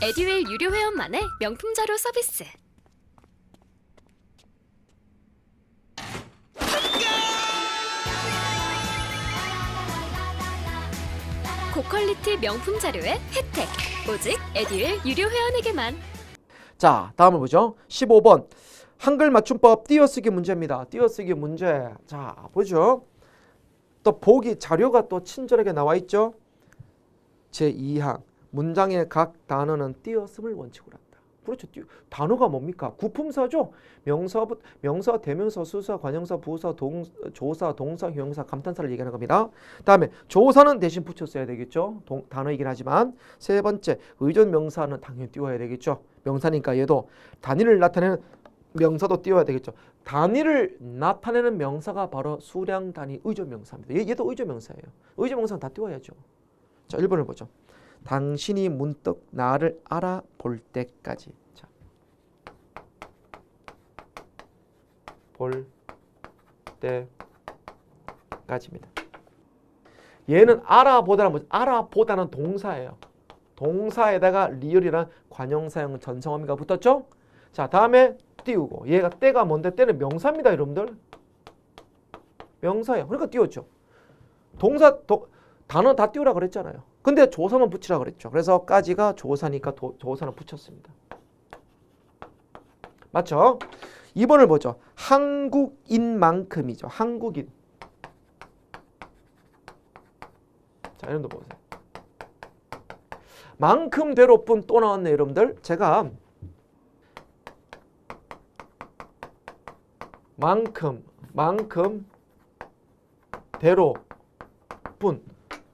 에듀윌 유료 회원만의 명품 자료 서비스. 고퀄리티 명품 자료의 혜택. 오직 에듀윌 유료 회원에게만. 자, 다음을 보죠. 15번. 한글 맞춤법 띄어쓰기 문제입니다. 띄어쓰기 문제. 자, 보죠. 또 보기 자료가 또 친절하게 나와 있죠. 제2항. 문장의 각 단어는 띄어쓰기를 원칙으로 한다. 그렇죠. 단어가 뭡니까? 구품사죠. 명사, 대명사, 수사, 관형사, 부사, 조사, 동사, 형용사, 감탄사를 얘기하는 겁니다. 다음에 조사는 대신 붙였어야 되겠죠. 단어이긴 하지만. 세 번째, 의존 명사는 당연히 띄워야 되겠죠. 명사니까 얘도 단위를 나타내는 명사도 띄워야 되겠죠. 단위를 나타내는 명사가 바로 수량 단위 의존 명사입니다. 얘도 의존 명사예요. 의존 명사는 다 띄워야죠. 자, 1번을 보죠. 당신이 문득 나를 알아볼 때까지. 자, 볼 때까지입니다. 얘는 알아보다는 뭐죠? 알아보다는 동사예요. 동사에다가 리얼이란 관형사형 전성어미가 붙었죠? 자, 다음에 띄우고. 얘가 때가 뭔데? 때는 명사입니다, 여러분들. 명사예요. 그러니까 띄웠죠. 단어 다 띄우라 그랬잖아요. 근데 조사만 붙이라 그랬죠. 그래서 까지가 조사니까 조사는 붙였습니다. 맞죠? 2번을 보죠. 한국인만큼이죠. 한국인. 자, 이런 거 보세요. 만큼대로뿐 또 나왔네, 여러분들. 제가 만큼대로뿐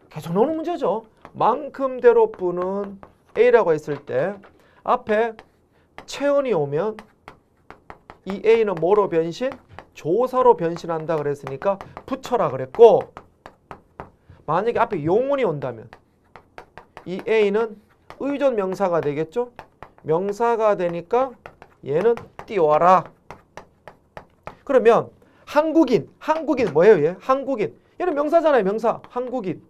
계속 나오는 문제죠. 만큼대로뿐은 A라고 했을 때 앞에 체언이 오면 이 A는 뭐로 변신? 조사로 변신한다 그랬으니까 붙여라 그랬고, 만약에 앞에 용언이 온다면 이 A는 의존 명사가 되겠죠? 명사가 되니까 얘는 띄워라. 그러면 한국인 뭐예요? 얘? 한국인. 얘는 명사잖아요. 명사. 한국인.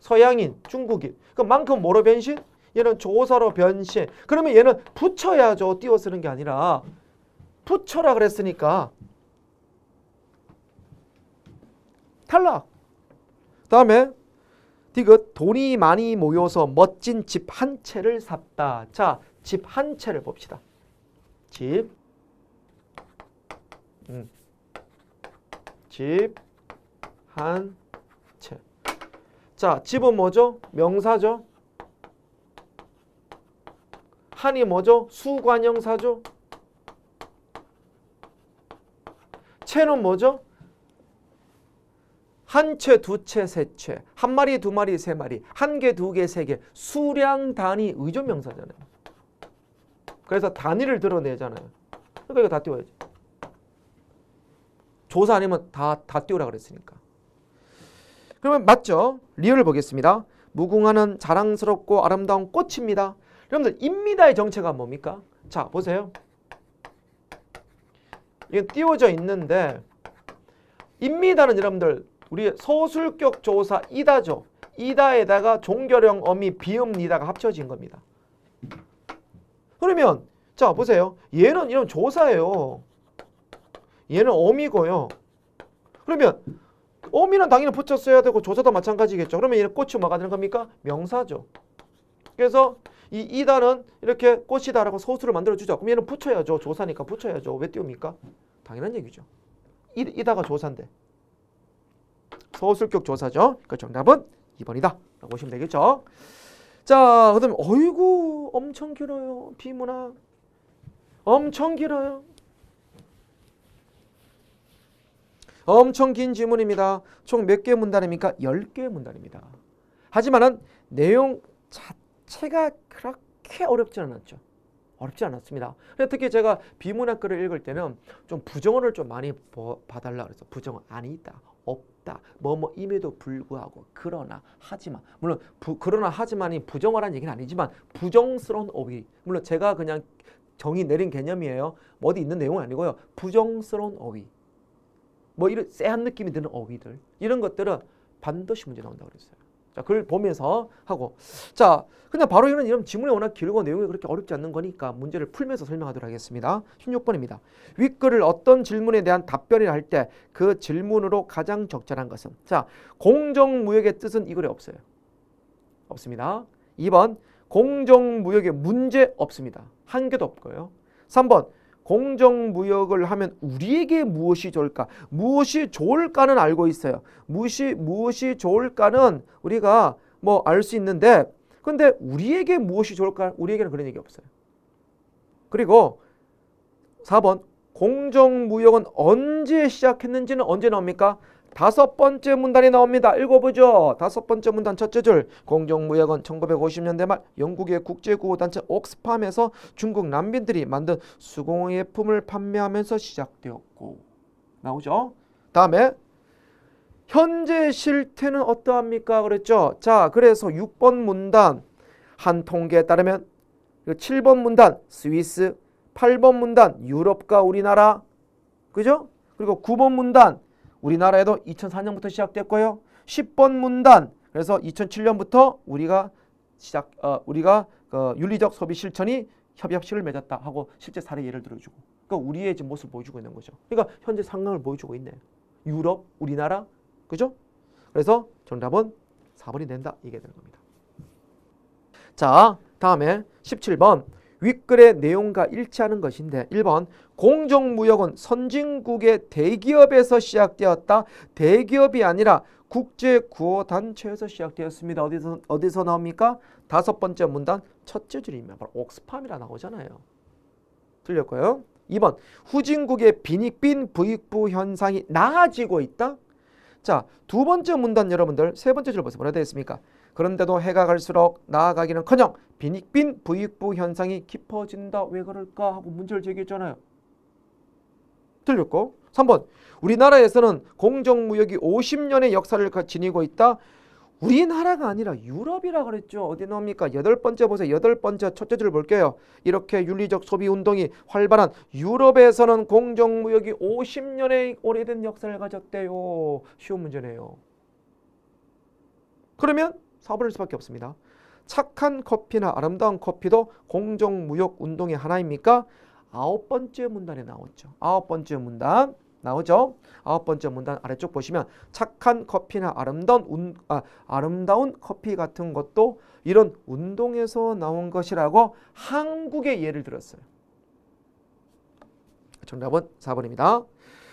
서양인, 중국인. 그럼 만큼 뭐로 변신? 얘는 조사로 변신. 그러면 얘는 붙여야죠. 띄워 쓰는 게 아니라. 붙여라 그랬으니까 탈락. 다음에 디귿. 돈이 많이 모여서 멋진 집 한 채를 샀다. 자, 집 한 채를 봅시다. 집 한 채. 자, 집은 뭐죠? 명사죠. 한이 뭐죠? 수관형사죠. 채는 뭐죠? 한 채, 두 채, 세 채. 한 마리, 두 마리, 세 마리. 한 개, 두 개, 세 개. 수량 단위 의존 명사잖아요. 그래서 단위를 드러내잖아요. 그러니까 이거 다 띄워야지. 조사 아니면 다 띄우라 그랬으니까. 그러면 맞죠? 리얼을 보겠습니다. 무궁화는 자랑스럽고 아름다운 꽃입니다. 여러분들 입니다의 정체가 뭡니까? 자, 보세요. 이게 띄워져 있는데 입니다는 여러분들 우리 서술격 조사 이다죠. 이다에다가 종결형 어미 비읍니다가 합쳐진 겁니다. 그러면 자, 보세요. 얘는 이런 조사예요. 얘는 어미고요. 그러면 어미는 당연히 붙였어야 되고 조사도 마찬가지겠죠. 그러면 얘는 꽃이 뭐가 되는 겁니까? 명사죠. 그래서 이 이다는 이렇게 꽃이다라고 서술을 만들어주죠. 그럼 얘는 붙여야죠. 조사니까 붙여야죠. 왜 띄웁니까? 당연한 얘기죠. 이다가 조사인데. 서술격 조사죠. 그 정답은 2번이다. 라고 보시면 되겠죠. 자, 그 다음에 어이구 엄청 길어요. 비문학. 엄청 길어요. 엄청 긴 지문입니다. 총 몇 개의 문단입니까? 10개의 문단입니다. 하지만은 내용 자체가 그렇게 어렵지 않았죠. 어렵지 않았습니다. 특히 제가 비문학 글을 읽을 때는 좀 부정어를 좀 많이 봐달라 그래서 부정어 아니다, 없다, 임에도 불구하고 그러나 하지만, 물론 그러나 하지만이 부정어라는 얘기는 아니지만 부정스러운 어휘, 물론 제가 그냥 정의 내린 개념이에요. 어디 있는 내용은 아니고요. 부정스러운 어휘, 이런 쎄한 느낌이 드는 어휘들, 이런 것들은 반드시 문제 나온다고 그랬어요. 자, 글 보면서 하고. 자, 그냥 바로 이런 지문이 워낙 길고 내용이 그렇게 어렵지 않는 거니까 문제를 풀면서 설명하도록 하겠습니다. 16번입니다. 윗글을 어떤 질문에 대한 답변을 할 때 그 질문으로 가장 적절한 것은? 자, 공정무역의 뜻은 이 글에 없어요. 없습니다. 2번, 공정무역의 문제 없습니다. 한 개도 없고요. 3번, 공정무역을 하면 우리에게 무엇이 좋을까? 무엇이 좋을까는 알고 있어요. 무엇이 좋을까는 우리가 뭐 알 수 있는데, 근데 우리에게 무엇이 좋을까? 우리에게는 그런 얘기 없어요. 그리고 4번, 공정무역은 언제 시작했는지는 언제 나옵니까? 5번째 문단이 나옵니다. 읽어보죠. 5번째 문단 첫째 줄. 공정무역은 1950년대 말 영국의 국제구호단체 옥스팜에서 중국 난민들이 만든 수공예품을 판매하면서 시작되었고. 나오죠? 다음에 현재 실태는 어떠합니까? 그랬죠? 자, 그래서 6번 문단 한 통계에 따르면 7번 문단 스위스, 8번 문단 유럽과 우리나라, 그죠? 그리고 9번 문단 우리나라에도 2004년부터 시작됐고요. 10번 문단 그래서 2007년부터 우리가 윤리적 소비 실천이 협약식을 맺었다 하고 실제 사례 예를 들어주고, 그러니까 우리의 지금 모습을 보여주고 있는 거죠. 그러니까 현재 상황을 보여주고 있네요. 유럽, 우리나라, 그죠? 그래서 정답은 4번이 된다. 이게 되는 겁니다. 자, 다음에 17번. 윗글의 내용과 일치하는 것인데 1번 공정무역은 선진국의 대기업에서 시작되었다. 대기업이 아니라 국제구호단체에서 시작되었습니다. 어디서 나옵니까? 5번째 문단 첫째 줄입니다. 바로 옥스팜이라 나오잖아요. 틀렸고요. 2번 후진국의 빈익빈 부익부 현상이 나아지고 있다. 자, 2번째 문단 여러분들 3번째 줄 보세요. 뭐라 되어 있습니까? 그런데도 해가 갈수록 나아가기는커녕 빈익빈 부익부 현상이 깊어진다. 왜 그럴까 하고 문제를 제기했잖아요. 틀렸고. 3번 우리나라에서는 공정무역이 50년의 역사를 지니고 있다. 우리나라가 아니라 유럽이라 그랬죠. 어디 나옵니까? 8번째 보세요. 8번째 첫째 줄 볼게요. 이렇게 윤리적 소비 운동이 활발한 유럽에서는 공정무역이 50년의 오래된 역사를 가졌대요. 쉬운 문제네요. 그러면 4번일 수밖에 없습니다. 착한 커피나 아름다운 커피도 공정무역 운동의 하나입니까? 9번째 문단에 나오죠. 9번째 문단 나오죠. 9번째 문단 아래쪽 보시면 착한 커피나 아름다운 커피 같은 것도 이런 운동에서 나온 것이라고 한국의 예를 들었어요. 정답은 4번입니다.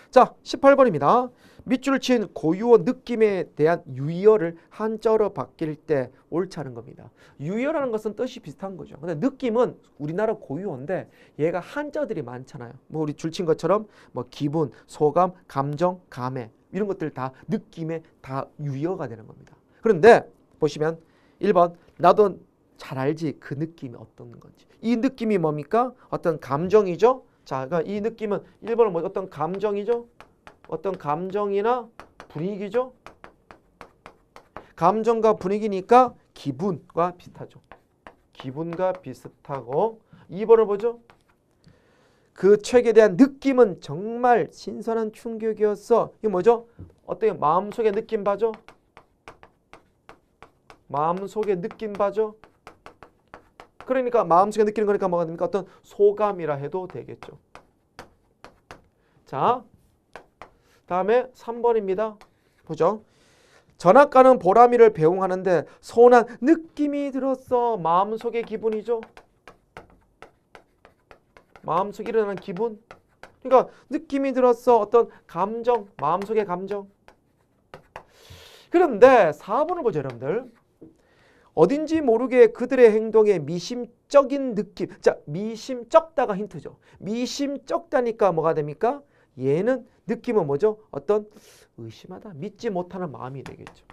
자, 18번입니다. 밑줄 친 고유어 느낌에 대한 유의어를 한자어로 바뀔 때 옳지 않은 겁니다. 유의어라는 것은 뜻이 비슷한 거죠. 근데 느낌은 우리나라 고유어인데 얘가 한자어들이 많잖아요. 뭐 우리 줄 친 것처럼 뭐 기분, 소감, 감정, 감회 이런 것들 다 느낌에 다 유의어가 되는 겁니다. 그런데 보시면 1번 나도 잘 알지 그 느낌이 어떤 건지. 이 느낌이 뭡니까? 어떤 감정이죠. 자, 그러니까 이 느낌은 1번은 뭐 어떤 감정이죠? 어떤 감정이나 분위기죠. 감정과 분위기니까 기분과 비슷하죠. 기분과 비슷하고 2번을 보죠. 그 책에 대한 느낌은 정말 신선한 충격이었어. 이게 뭐죠? 어떤 마음속의 느낌 봐죠. 마음속의 느낌 봐죠. 그러니까 마음속에 느끼는 거니까 뭐가 됩니까? 어떤 소감이라 해도 되겠죠. 자, 다음에 3번입니다. 보죠. 전학가는 보람이를 배웅하는데 서운한 느낌이 들었어. 마음속의 기분이죠. 마음속에 일어나는 기분. 그러니까 느낌이 들었어. 어떤 감정, 마음속의 감정. 그런데 4번을 보죠, 여러분들. 어딘지 모르게 그들의 행동에 미심쩍인 느낌. 자, 미심쩍다가 힌트죠. 미심쩍다니까 뭐가 됩니까? 얘는 느낌은 뭐죠? 어떤 의심하다, 믿지 못하는 마음이 되겠죠.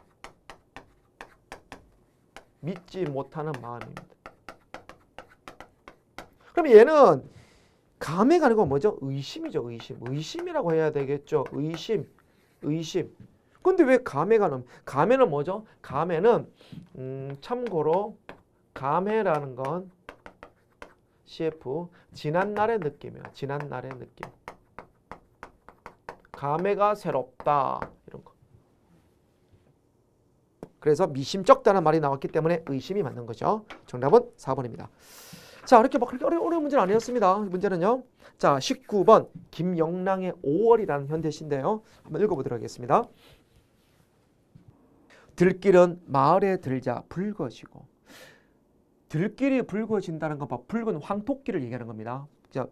믿지 못하는 마음입니다. 그럼 얘는 감회가 아니고 뭐죠? 의심이죠. 의심이라고 해야 되겠죠. 의심. 근데 왜 감회가 나오면? 감회는 뭐죠? 감회는 참고로 감회라는 건 CF 지난날의 느낌이에요. 지난날의 느낌. 감회가 새롭다 이런 거. 그래서 미심쩍다는 말이 나왔기 때문에 의심이 맞는 거죠. 정답은 4번입니다. 자, 이렇게 막 그렇게 어려운 문제는 아니었습니다. 문제는요. 자, 19번 김영랑의 5월이라는 현대시인데요. 한번 읽어보도록 하겠습니다. 들길은 마을에 들자 붉어지고. 들길이 붉어진다는 건 붉은 황토끼를 얘기하는 겁니다. 자,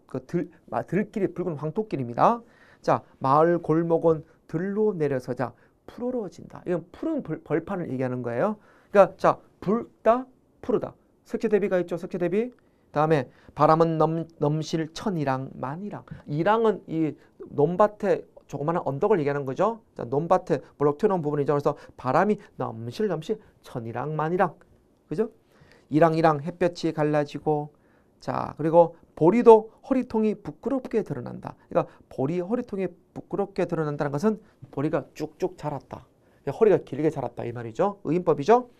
들길이 붉은 황토끼입니다. 자, 마을 골목은 들로 내려서자 푸르러진다. 이건 푸른 벌판을 얘기하는 거예요. 그러니까 자, 붉다, 푸르다. 색채 대비가 있죠. 색채 대비. 다음에 바람은 넘실 천이랑 만이랑. 이랑은 이 논밭에 조그마한 언덕을 얘기하는 거죠. 자, 논밭에 볼록 튀어나온 부분이죠. 그래서 바람이 넘실 천이랑 만이랑. 그죠? 이랑이랑 햇볕이 갈라지고. 자, 그리고 보리도 허리통이 부끄럽게 드러난다. 그러니까 보리 허리통이 부끄럽게 드러난다는 것은 보리가 쭉쭉 자랐다. 허리가 길게 자랐다 이 말이죠. 의인법이죠.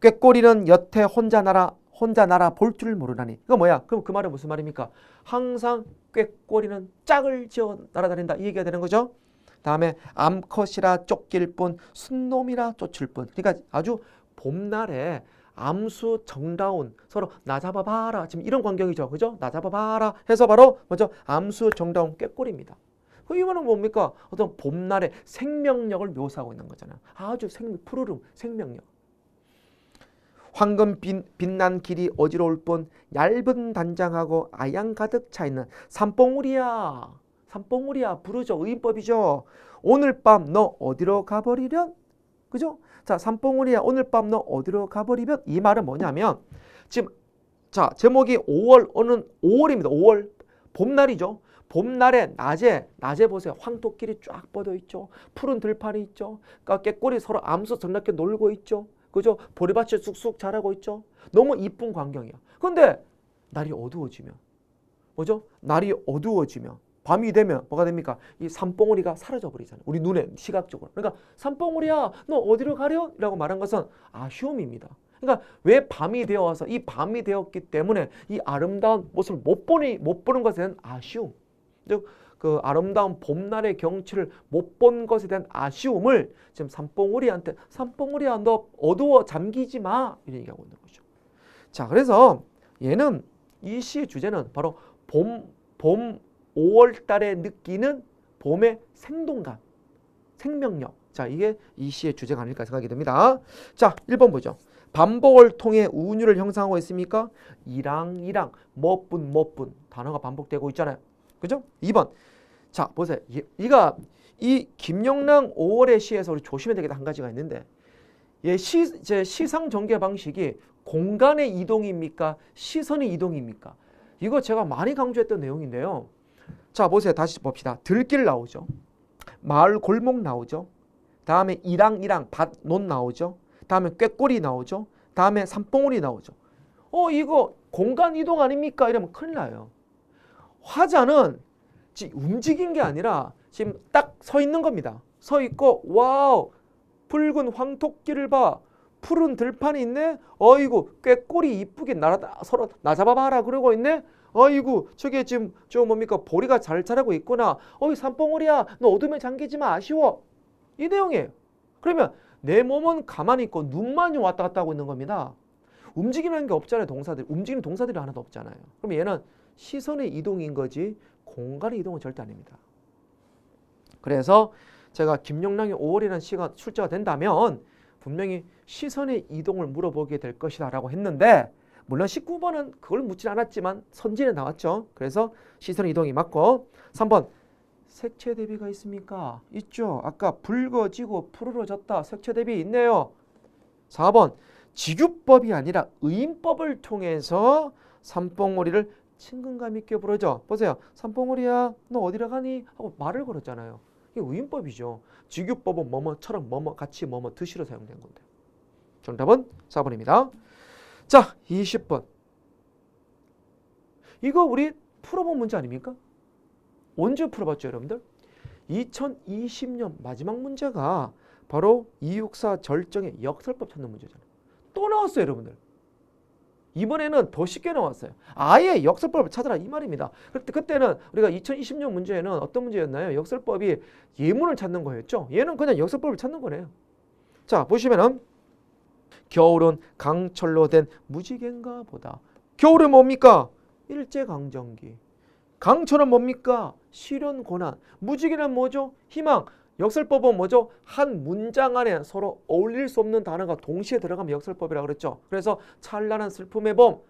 꾀꼬리는 여태 혼자 날아 볼 줄 모르나니. 이거 뭐야? 그럼 그 말은 무슨 말입니까? 항상 꾀꼬리는 짝을 지어 날아다닌다 이 얘기가 되는 거죠. 다음에 암컷이라 쫓길 뿐 순놈이라 쫓을 뿐. 그러니까 아주 봄날에 암수 정다운 서로 나 잡아봐라 지금 이런 광경이죠. 그죠? 나 잡아봐라 해서 바로 먼저 암수 정다운 꾀꼬리입니다. 그 이거는 뭡니까? 어떤 봄날의 생명력을 묘사하고 있는 거잖아요. 아주 푸르름 생명력. 황금 빛난 길이 어지러울 뿐 얇은 단장하고 아양 가득 차있는 산봉우리야. 산봉우리야 부르죠. 의인법이죠. 오늘 밤 너 어디로 가버리련? 그죠? 자, 산봉우리야 오늘 밤 너 어디로 가버리면 이 말은 뭐냐면 지금 자 제목이 5월 오는 5월입니다. 5월 봄날이죠. 봄날에 낮에 보세요. 황토끼리 쫙 뻗어 있죠. 푸른 들판이 있죠. 그러니까 꾀꼬리 서로 암수 정답게 놀고 있죠. 그죠? 보리밭이 쑥쑥 자라고 있죠. 너무 이쁜 광경이야. 그런데 날이 어두워지면 뭐죠? 날이 어두워지면 밤이 되면 뭐가 됩니까? 이 산봉우리가 사라져 버리잖아요. 우리 눈에 시각적으로. 그러니까 산봉우리야 너 어디로 가려? 라고 말한 것은 아쉬움입니다. 그러니까 왜 밤이 되어서 이 밤이 되었기 때문에 이 아름다운 모습을 못 보는 것에 대한 아쉬움. 즉 그 아름다운 봄날의 경치를 못 본 것에 대한 아쉬움을 지금 산봉우리한테 산봉우리야 너 어두워 잠기지 마 이렇게 얘기하고 있는 거죠. 자, 그래서 얘는 이 시의 주제는 바로 봄 5월 달에 느끼는 봄의 생동감, 생명력. 자, 이게 이 시의 주제가 아닐까 생각이 듭니다. 자, 1번 보죠. 반복을 통해 운율을 형성하고 있습니까? 이랑 뭐뿐 단어가 반복되고 있잖아요. 그죠? 2번. 자, 보세요. 이 김영랑 5월의 시에서 우리 조심해야 되겠다 한 가지가 있는데 제 시상 전개 방식이 공간의 이동입니까? 시선의 이동입니까? 이거 제가 많이 강조했던 내용인데요. 자, 보세요. 다시 봅시다. 들길 나오죠. 마을 골목 나오죠. 다음에 이랑 밭논 나오죠. 다음에 꾀꼬리 나오죠. 다음에 산봉우리 나오죠. 이거 공간 이동 아닙니까? 이러면 큰일 나요. 화자는 움직인 게 아니라 지금 딱 서 있는 겁니다. 서 있고 와우 붉은 황토끼를 봐. 푸른 들판이 있네. 어이구 꾀꼬리 이쁘게 서로 나 잡아봐라 그러고 있네. 어이구 저게 지금 저 뭡니까 보리가 잘 자라고 있구나. 어이 산봉우리야 너 어둠에 잠기지 마 아쉬워. 이 내용이에요. 그러면 내 몸은 가만히 있고 눈만 왔다 갔다 하고 있는 겁니다. 움직이는 게 없잖아요. 동사들. 움직이는 동사들이 하나도 없잖아요. 그럼 얘는 시선의 이동인 거지 공간의 이동은 절대 아닙니다. 그래서 제가 김영랑의 5월이라는 시가 출제가 된다면 분명히 시선의 이동을 물어보게 될 것이다 라고 했는데 물론 19번은 그걸 묻진 않았지만 선진에 나왔죠. 그래서 시선의 이동이 맞고 3번 색채 대비가 있습니까? 있죠. 아까 붉어지고 푸르러졌다. 색채 대비 있네요. 4번 직유법이 아니라 의인법을 통해서 산봉우리를 친근감 있게 부르죠. 보세요. 산봉우리야 너 어디로 가니? 하고 말을 걸었잖아요. 이게 의인법이죠. 직유법은 뭐뭐처럼 같이 드시러 사용된 건데. 정답은 4번입니다. 자, 20번. 이거 우리 풀어본 문제 아닙니까? 언제 풀어봤죠, 여러분들? 2020년 마지막 문제가 바로 264 절정의 역설법 찾는 문제잖아요. 또 나왔어요, 여러분들. 이번에는 더 쉽게 나왔어요. 아예 역설법을 찾아라 이 말입니다. 그때는 우리가 2020년 문제에는 어떤 문제였나요? 역설법이 예문을 찾는 거였죠. 얘는 그냥 역설법을 찾는 거네요. 자, 보시면은 겨울은 강철로 된 무지개인가 보다. 겨울은 뭡니까? 일제강점기. 강철은 뭡니까? 시련 고난. 무지개는 뭐죠? 희망. 역설법은 뭐죠? 한 문장 안에 서로 어울릴 수 없는 단어가 동시에 들어가면 역설법이라고 그랬죠. 그래서 찬란한 슬픔의 봄.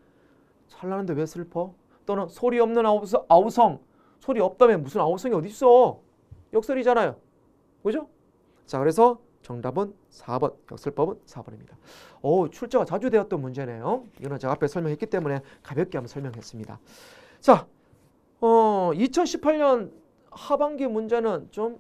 찬란한데 왜 슬퍼? 또는 소리 없는 아우성. 소리 없다면 무슨 아우성이 어디 있어? 역설이잖아요. 그죠? 자, 그래서 정답은 4번. 역설법은 4번입니다. 출제가 자주 되었던 문제네요. 이거는 제가 앞에 설명했기 때문에 가볍게 한번 설명했습니다. 자, 2018년 하반기 문제는 좀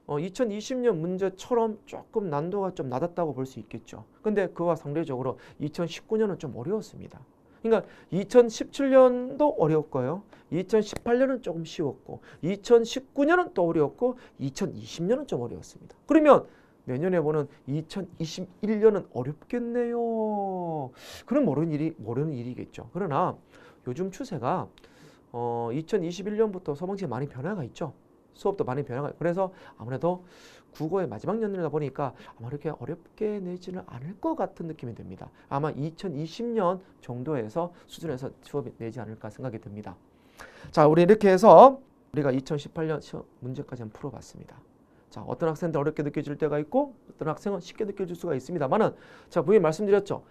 2020년 문제처럼 조금 난도가 좀 낮았다고 볼 수 있겠죠. 근데 그와 상대적으로 2019년은 좀 어려웠습니다. 그러니까 2017년도 어려웠고요. 2018년은 조금 쉬웠고 2019년은 또 어려웠고 2020년은 좀 어려웠습니다. 그러면 내년에 보는 2021년은 어렵겠네요. 그건 모르는 일이겠죠. 그러나 요즘 추세가 2021년부터 서방시에 많이 변화가 있죠. 수업도 많이 변화가 있고 그래서 아무래도 국어의 마지막 년이다 보니까 아마 이렇게 어렵게 내지는 않을 것 같은 느낌이 듭니다. 아마 2020년 정도에서 수준에서 수업이 내지 않을까 생각이 듭니다. 자, 우리 이렇게 해서 우리가 2018년 시험 문제까지 한번 풀어봤습니다. 자, 어떤 학생들 어렵게 느껴질 때가 있고 어떤 학생은 쉽게 느껴질 수가 있습니다만은 제가 분명히 말씀드렸죠.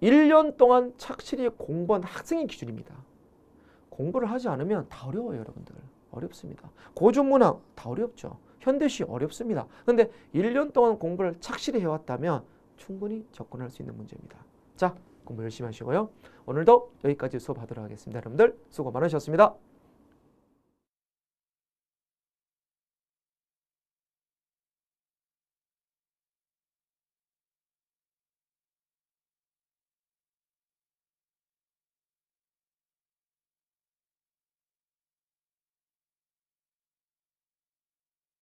1년 동안 착실히 공부한 학생의 기준입니다. 공부를 하지 않으면 다 어려워요, 여러분들. 어렵습니다. 고전문학 다 어렵죠. 현대시 어렵습니다. 그런데 1년 동안 공부를 착실히 해왔다면 충분히 접근할 수 있는 문제입니다. 자, 공부 열심히 하시고요. 오늘도 여기까지 수업하도록 하겠습니다. 여러분들 수고 많으셨습니다.